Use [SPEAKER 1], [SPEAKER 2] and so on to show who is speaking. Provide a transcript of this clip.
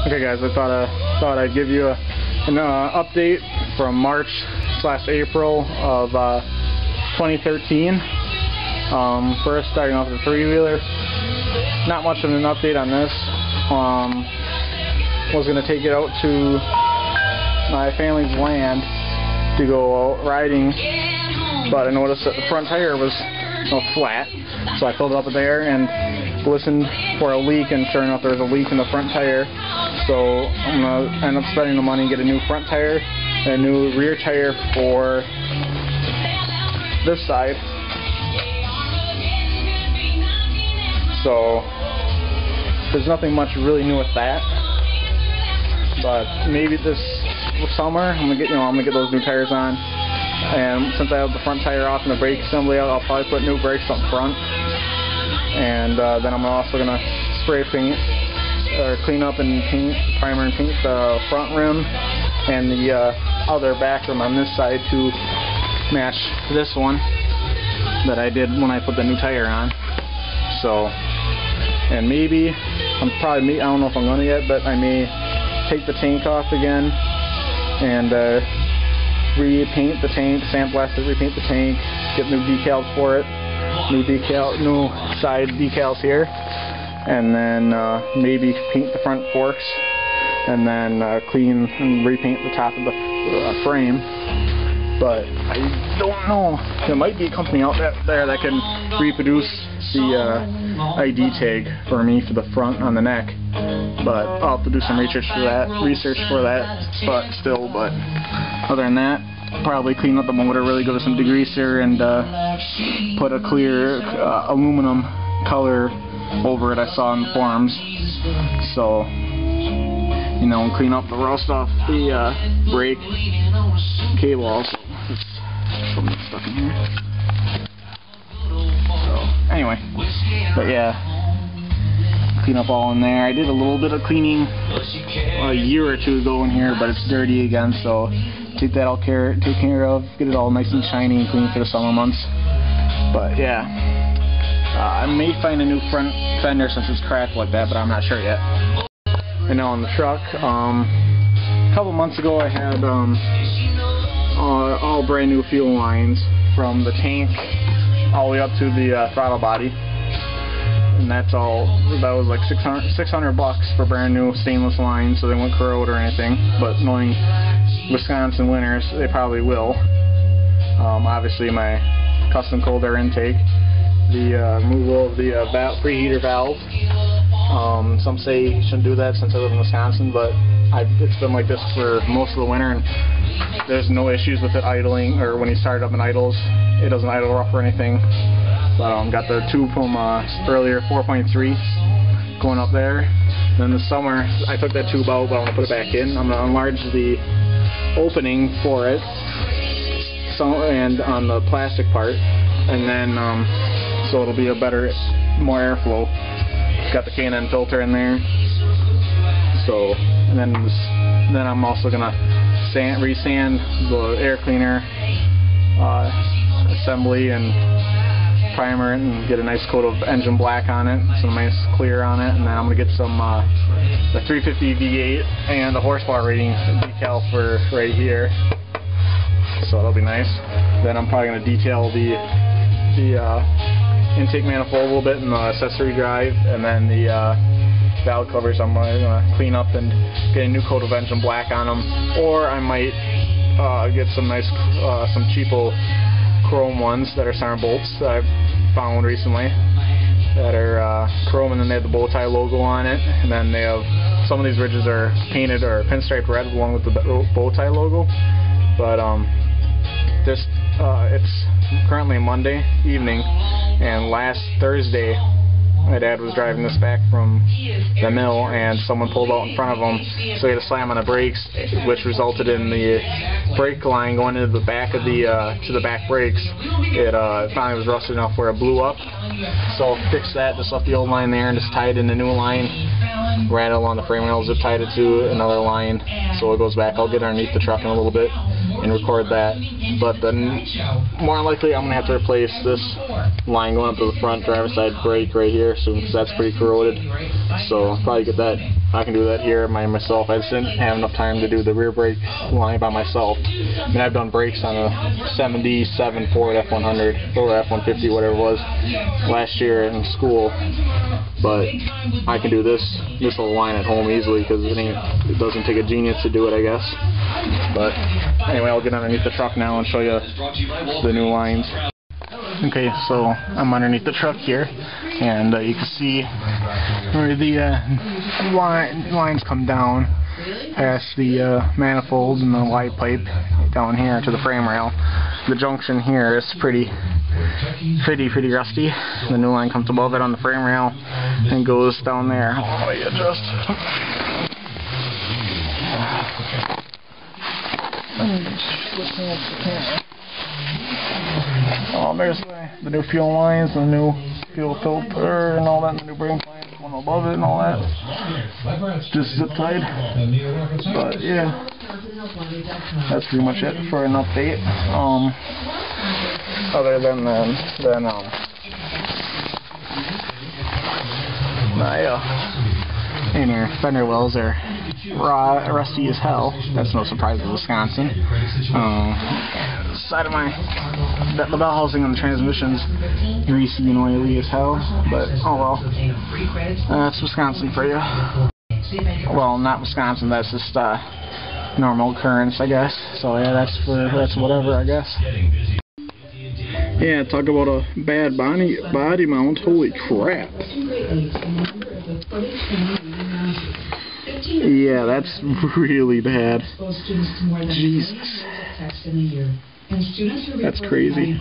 [SPEAKER 1] Okay guys, I thought I'd give you an update from March/April of 2013. First, starting off with the three-wheeler. Not much of an update on this. Was going to take it out to my family's land to go riding, but I noticed that the front tire was flat, so I filled it up with air and listened for a leak, and sure enough there was a leak in the front tire. So I'm going to end up spending the money and get a new front tire and a new rear tire for this side. So there's nothing much really new with that, but maybe this summer I'm gonna get those new tires on. And since I have the front tire off and the brake assembly out, I'll probably put new brakes up front. And then I'm also gonna spray paint or clean up and paint, primer and paint the front rim and the other back rim on this side to match this one that I did when I put the new tire on. So, and maybe I don't know if I'm gonna yet, but I may take the tank off again and repaint the tank, sandblast it, repaint the tank, get new decals for it, new side decals here, and then maybe paint the front forks, and then clean and repaint the top of the frame. But I don't know. There might be a company out there that can reproduce the ID tag for me for the front on the neck, but I'll have to do some research for that. But other than that, probably clean up the motor, really go to some degreaser and put a clear aluminum color over it I saw in the forums. So, clean up the rust off the brake cable also. There's something stuck in here. So, anyway, but yeah, clean up all in there. I did a little bit of cleaning a year or two ago in here, but it's dirty again, so take care of, get it all nice and shiny and clean for the summer months. But yeah, I may find a new front fender since it's cracked like that, but I'm not sure yet. And now on the truck, a couple months ago I had all brand new fuel lines from the tank all the way up to the throttle body, and that was like $600 for brand new stainless lines, so they won't corrode or anything. But knowing Wisconsin winters, they probably will. Obviously my custom cold air intake, the removal of the preheater valve. Some say you shouldn't do that since I live in Wisconsin, but it's been like this for most of the winter, and there's no issues with it idling, or when you start it up in idles, it doesn't idle rough or anything. Got the tube from earlier, 4.3, going up there. Then this summer I took that tube out, but I'm going to put it back in. I'm going to enlarge the opening for it, and on the plastic part, and then so it'll be more airflow. Got the K&N filter in there. So, and then I'm also gonna resand the air cleaner assembly and primer it and get a nice coat of engine black on it, some nice clear on it, and then I'm gonna get some the 350 V8 and the horsepower rating decal for right here. So that'll be nice. Then I'm probably gonna detail the intake manifold a little bit and the accessory drive, and then the valve covers I'm going to clean up and get a new coat of engine black on them, or I might get some nice, some cheapo chrome ones that are center bolts that I've found recently that are chrome, and then they have the bow tie logo on it, and then they have some of these ridges are painted or pinstriped red along with the bow tie logo. But it's currently Monday evening, and last Thursday my dad was driving this back from the mill and someone pulled out in front of him, so he had to slam on the brakes, which resulted in the brake line going into the back of to the back brakes. It finally was rusted enough where it blew up, so fixed that, just left the old line there and just tied in the new line. ran it along the frame rail, zip tied it to another line so it goes back. I'll get underneath the truck in a little bit and record that. But then more than likely I'm going to have to replace this line going up to the front driver's side brake right here soon because that's pretty corroded. So I'll probably get that. I can do that here myself. I just didn't have enough time to do the rear brake line by myself. I mean, I've done brakes on a 77 Ford F100 or F-150, whatever it was, last year in school. But I can do this little line at home easily because it doesn't take a genius to do it, I guess. But anyway, I'll get underneath the truck now and show you the new lines. Okay, so I'm underneath the truck here, and you can see where the lines come down past the manifold and the light pipe down here to the frame rail. The junction here is pretty rusty. The new line comes above it on the frame rail and goes down there. Oh, yeah, there's the new fuel lines, the new fuel filter and all that, and the new brake lines, one above it and all that. Just zip tied. But yeah, that's pretty much it for an update. Other than my inner fender wells are rusty as hell. That's no surprise in Wisconsin. Side of the bell housing on the transmission's greasy and oily as hell, but oh well. That's Wisconsin for you. Well, not Wisconsin. That's just normal occurrence, I guess. So yeah, that's whatever, I guess. Yeah, talk about a bad body mount. Holy crap. Yeah, that's really bad. Jesus. That's crazy.